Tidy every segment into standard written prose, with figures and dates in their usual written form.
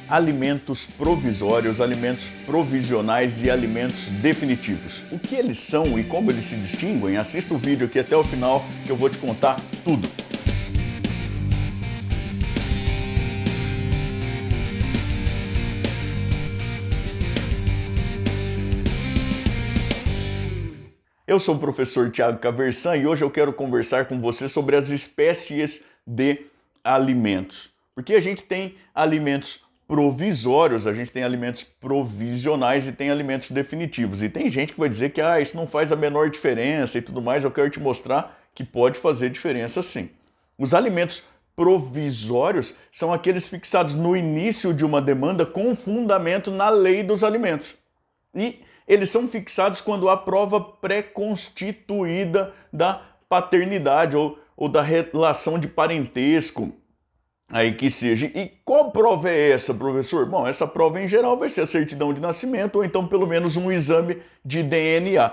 alimentos provisórios, alimentos provisionais e alimentos definitivos. O que eles são e como eles se distinguem? Assista o vídeo aqui até o final que eu vou te contar tudo. Eu sou o professor Thiago Caversan e hoje eu quero conversar com você sobre as espécies de alimentos. Porque a gente tem alimentos provisórios, a gente tem alimentos provisionais e tem alimentos definitivos. E tem gente que vai dizer que isso não faz a menor diferença e tudo mais. Eu quero te mostrar que pode fazer diferença sim. Os alimentos provisórios são aqueles fixados no início de uma demanda com fundamento na lei dos alimentos. E eles são fixados quando há prova pré-constituída da paternidade ou da relação de parentesco, aí que seja. E qual prova é essa, professor? Bom, essa prova em geral vai ser a certidão de nascimento ou então pelo menos um exame de DNA.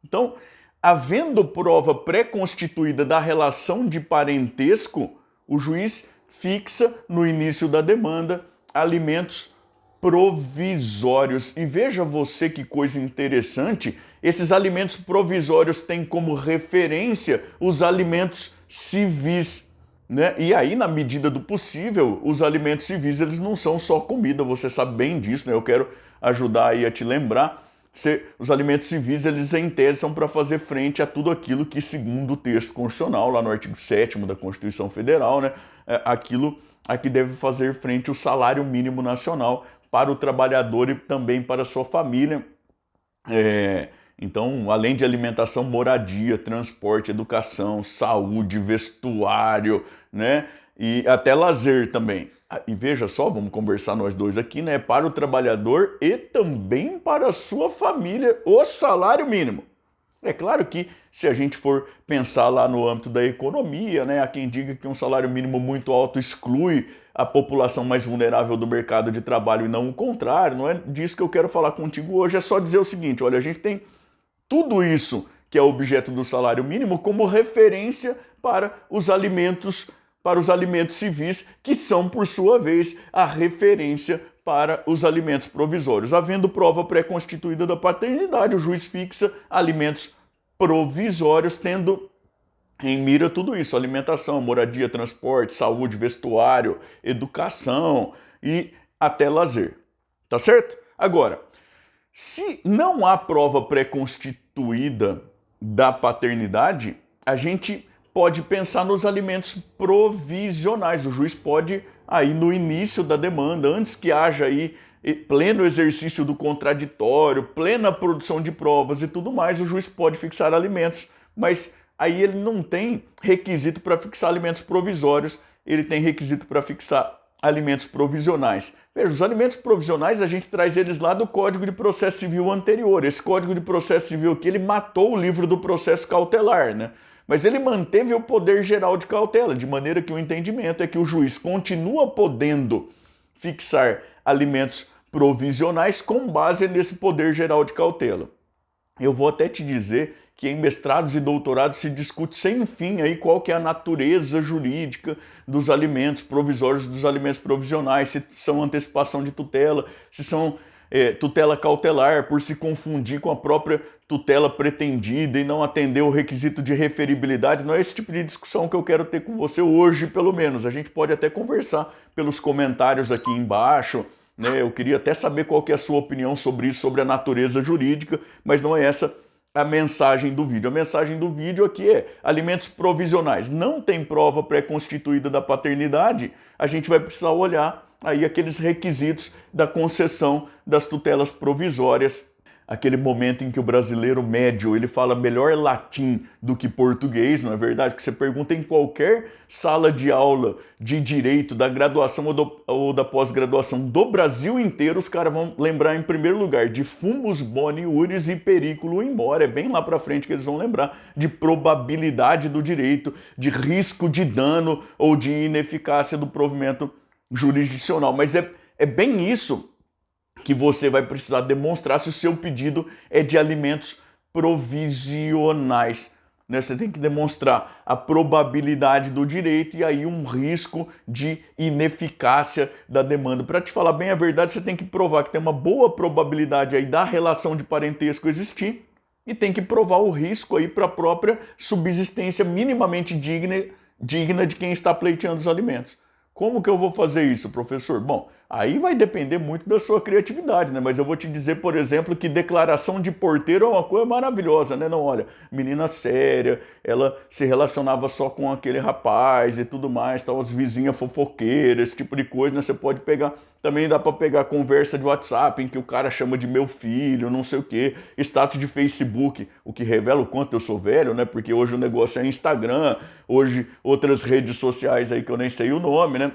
Então, havendo prova pré-constituída da relação de parentesco, o juiz fixa no início da demanda alimentos provisórios. E veja você que coisa interessante, esses alimentos provisórios têm como referência os alimentos civis, né? E aí, na medida do possível, os alimentos civis, eles não são só comida, você sabe bem disso, né? Eu quero ajudar aí a te lembrar. Os alimentos civis, eles em tese são para fazer frente a tudo aquilo que, segundo o texto constitucional, lá no artigo 7º da Constituição Federal, né? Aquilo a que deve fazer frente o salário mínimo nacional para o trabalhador e também para a sua família. Então, além de alimentação, moradia, transporte, educação, saúde, vestuário, né? E até lazer também. E veja só, vamos conversar nós dois aqui, né? Para o trabalhador e também para a sua família, o salário mínimo. É claro que se a gente for pensar lá no âmbito da economia, né, há quem diga que um salário mínimo muito alto exclui a população mais vulnerável do mercado de trabalho e não o contrário. Não é disso que eu quero falar contigo hoje, é só dizer o seguinte: olha, a gente tem tudo isso que é objeto do salário mínimo como referência para os alimentos civis, que são, por sua vez, a referência para os alimentos provisórios. Havendo prova pré-constituída da paternidade, o juiz fixa alimentos provisórios, tendo em mira tudo isso: alimentação, moradia, transporte, saúde, vestuário, educação e até lazer. Tá certo? Agora, se não há prova pré-constituída da paternidade, a gente pode pensar nos alimentos provisionais. O juiz pode, aí no início da demanda, antes que haja aí pleno exercício do contraditório, plena produção de provas e tudo mais, o juiz pode fixar alimentos, mas aí ele não tem requisito para fixar alimentos provisórios, ele tem requisito para fixar alimentos provisionais. Veja, os alimentos provisionais a gente traz eles lá do Código de Processo Civil anterior. Esse Código de Processo Civil aqui, ele matou o livro do processo cautelar, né? Mas ele manteve o poder geral de cautela, de maneira que o entendimento é que o juiz continua podendo fixar alimentos provisionais com base nesse poder geral de cautela. Eu vou até te dizer que em mestrados e doutorados se discute sem fim aí qual que é a natureza jurídica dos alimentos provisórios, dos alimentos provisionais, se são antecipação de tutela, se são tutela cautelar, por se confundir com a própria tutela pretendida e não atender o requisito de referibilidade. Não é esse tipo de discussão que eu quero ter com você hoje, pelo menos. A gente pode até conversar pelos comentários aqui embaixo, né? Eu queria até saber qual que é a sua opinião sobre isso, sobre a natureza jurídica, mas não é essa a mensagem do vídeo. A mensagem do vídeo aqui é: alimentos provisionais. Não tem prova pré-constituída da paternidade, a gente vai precisar olhar aí aqueles requisitos da concessão das tutelas provisórias, aquele momento em que o brasileiro médio ele fala melhor latim do que português, não é verdade? Que você pergunta em qualquer sala de aula de direito, da graduação ou da pós-graduação do Brasil inteiro, os caras vão lembrar em primeiro lugar de fumus boni iuris e periculo in more. É bem lá para frente que eles vão lembrar de probabilidade do direito, de risco de dano ou de ineficácia do provimento jurisdicional. Mas é bem isso que você vai precisar demonstrar se o seu pedido é de alimentos provisionais. né? Você tem que demonstrar a probabilidade do direito e aí um risco de ineficácia da demanda. Para te falar bem a verdade, você tem que provar que tem uma boa probabilidade aí da relação de parentesco existir e tem que provar o risco aí para a própria subsistência minimamente digna de quem está pleiteando os alimentos. Como que eu vou fazer isso, professor? Bom, aí vai depender muito da sua criatividade, né? Mas eu vou te dizer, por exemplo, que declaração de porteiro é uma coisa maravilhosa, né? Não, olha, menina séria, ela se relacionava só com aquele rapaz e tudo mais, tal, as vizinhas fofoqueiras, esse tipo de coisa, né? Você pode pegar, também dá para pegar conversa de WhatsApp em que o cara chama de meu filho, não sei o quê, status de Facebook, o que revela o quanto eu sou velho, né? Porque hoje o negócio é Instagram, hoje outras redes sociais aí que eu nem sei o nome, né?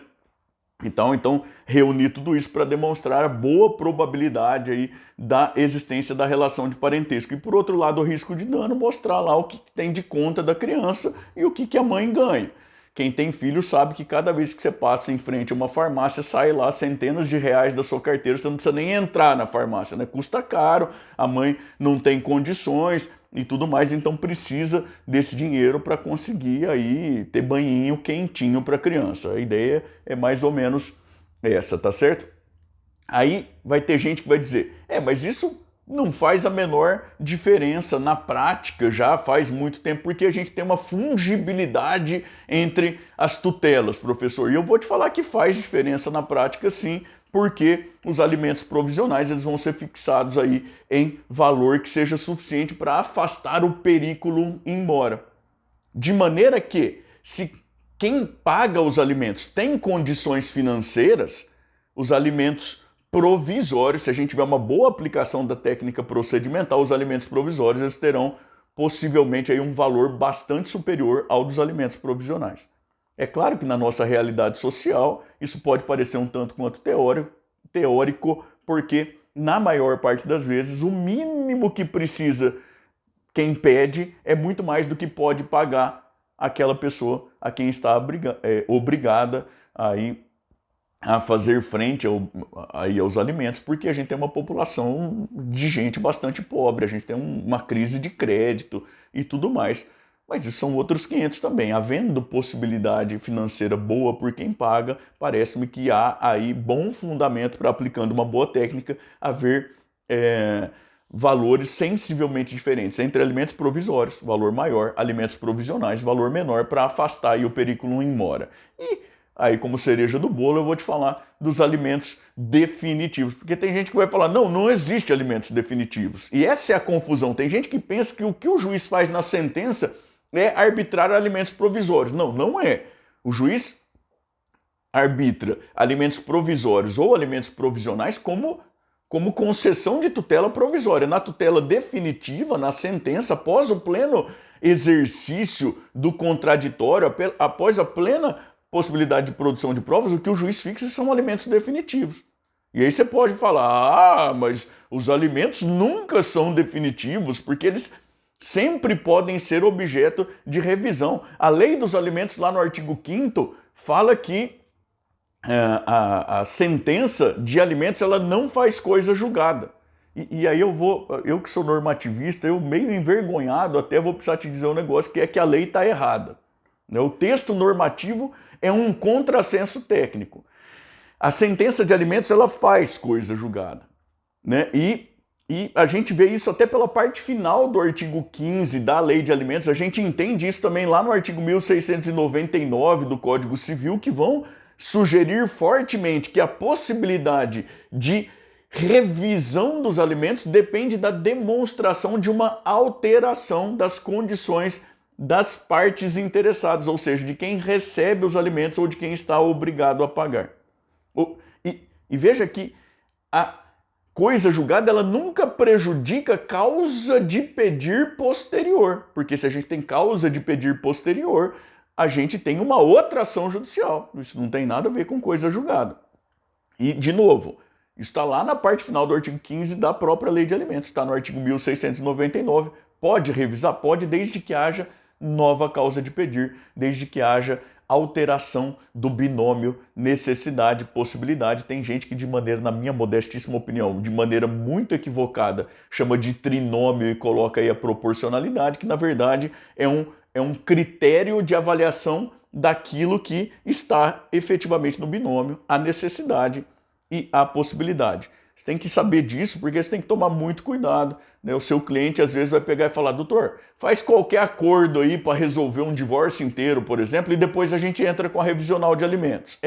Então reunir tudo isso para demonstrar a boa probabilidade aí da existência da relação de parentesco. E por outro lado, o risco de dano, mostrar lá o que tem de conta da criança e o que a mãe ganha. Quem tem filho sabe que cada vez que você passa em frente a uma farmácia, sai lá centenas de reais da sua carteira, você não precisa nem entrar na farmácia, né? Custa caro, a mãe não tem condições e tudo mais, então precisa desse dinheiro para conseguir aí ter banhinho quentinho para a criança. A ideia é mais ou menos essa, tá certo? Aí vai ter gente que vai dizer, mas isso não faz a menor diferença na prática, já faz muito tempo, porque a gente tem uma fungibilidade entre as tutelas, professor. E eu vou te falar que faz diferença na prática sim, porque os alimentos provisionais eles vão ser fixados aí em valor que seja suficiente para afastar o periculum in mora. De maneira que, se quem paga os alimentos tem condições financeiras, os alimentos provisórios, se a gente tiver uma boa aplicação da técnica procedimental, os alimentos provisórios eles terão possivelmente aí um valor bastante superior ao dos alimentos provisionais. É claro que na nossa realidade social isso pode parecer um tanto quanto teórico, porque na maior parte das vezes o mínimo que precisa quem pede é muito mais do que pode pagar aquela pessoa a quem está obrigada aí a fazer frente aos alimentos, porque a gente tem uma população de gente bastante pobre, a gente tem uma crise de crédito e tudo mais. Mas isso são outros 500 também. Havendo possibilidade financeira boa por quem paga, parece-me que há aí bom fundamento para, aplicando uma boa técnica, haver valores sensivelmente diferentes entre alimentos provisórios, valor maior, alimentos provisionais, valor menor, para afastar aí o periculum in mora. E aí, como cereja do bolo, eu vou te falar dos alimentos definitivos. Porque tem gente que vai falar, não existe alimentos definitivos. E essa é a confusão. Tem gente que pensa que o que o juiz faz na sentença é arbitrar alimentos provisórios. Não é. O juiz arbitra alimentos provisórios ou alimentos provisionais como concessão de tutela provisória. Na tutela definitiva, na sentença, após o pleno exercício do contraditório, após a plena possibilidade de produção de provas, o que o juiz fixa são alimentos definitivos. E aí você pode falar, mas os alimentos nunca são definitivos, porque eles sempre podem ser objeto de revisão. A lei dos alimentos, lá no artigo 5º, fala que a sentença de alimentos ela não faz coisa julgada. E aí eu que sou normativista, eu meio envergonhado até vou precisar te dizer um negócio, que é que a lei está errada. O texto normativo é um contrassenso técnico. A sentença de alimentos ela faz coisa julgada, né? E a gente vê isso até pela parte final do artigo 15 da Lei de Alimentos. A gente entende isso também lá no artigo 1699 do Código Civil, que vão sugerir fortemente que a possibilidade de revisão dos alimentos depende da demonstração de uma alteração das condições das partes interessadas, ou seja, de quem recebe os alimentos ou de quem está obrigado a pagar. E veja que a coisa julgada ela nunca prejudica causa de pedir posterior, porque se a gente tem causa de pedir posterior, a gente tem uma outra ação judicial. Isso não tem nada a ver com coisa julgada. E, de novo, isso está lá na parte final do artigo 15 da própria Lei de Alimentos, está no artigo 1699, pode revisar? Pode, desde que haja nova causa de pedir, desde que haja alteração do binômio necessidade-possibilidade. Tem gente que, de maneira, na minha modestíssima opinião, de maneira muito equivocada, chama de trinômio e coloca aí a proporcionalidade, que na verdade é um critério de avaliação daquilo que está efetivamente no binômio, a necessidade e a possibilidade. Você tem que saber disso, porque você tem que tomar muito cuidado, né? O seu cliente às vezes vai pegar e falar: doutor, faz qualquer acordo aí para resolver um divórcio inteiro, por exemplo, e depois a gente entra com a revisional de alimentos.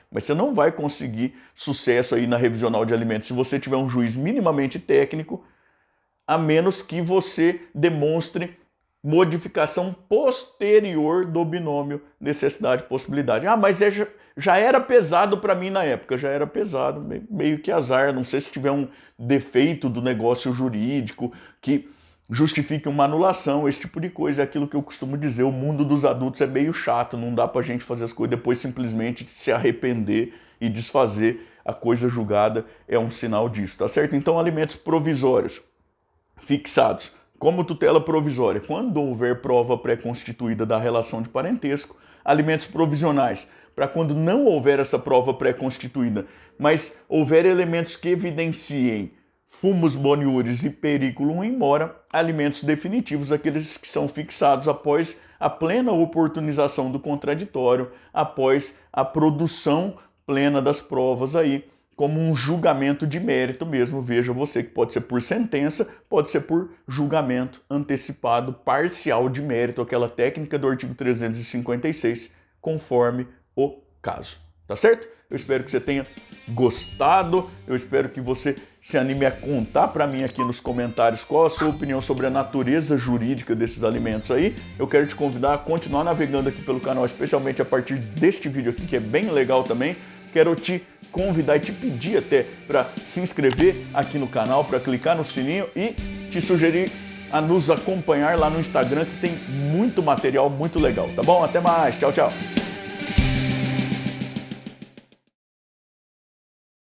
Mas você não vai conseguir sucesso aí na revisional de alimentos se você tiver um juiz minimamente técnico, a menos que você demonstre modificação posterior do binômio necessidade-possibilidade. Mas já era pesado para mim na época, já era pesado, meio que azar. Não sei se tiver um defeito do negócio jurídico que justifique uma anulação, esse tipo de coisa. É aquilo que eu costumo dizer: o mundo dos adultos é meio chato, não dá pra gente fazer as coisas depois simplesmente se arrepender e desfazer. A coisa julgada é um sinal disso, tá certo? Então, alimentos provisórios fixados como tutela provisória, quando houver prova pré-constituída da relação de parentesco. Alimentos provisionais, para quando não houver essa prova pré-constituída, mas houver elementos que evidenciem fumus boniuris e periculum in mora. Alimentos definitivos, aqueles que são fixados após a plena oportunização do contraditório, após a produção plena das provas aí, como um julgamento de mérito mesmo. Veja você, que pode ser por sentença, pode ser por julgamento antecipado parcial de mérito, aquela técnica do artigo 356, conforme o caso. Tá certo? Eu espero que você tenha gostado, eu espero que você se anime a contar para mim aqui nos comentários qual a sua opinião sobre a natureza jurídica desses alimentos aí. Eu quero te convidar a continuar navegando aqui pelo canal, especialmente a partir deste vídeo aqui, que é bem legal também. Quero te convidar e te pedir até para se inscrever aqui no canal, para clicar no sininho e te sugerir a nos acompanhar lá no Instagram, que tem muito material muito legal, tá bom? Até mais, tchau, tchau!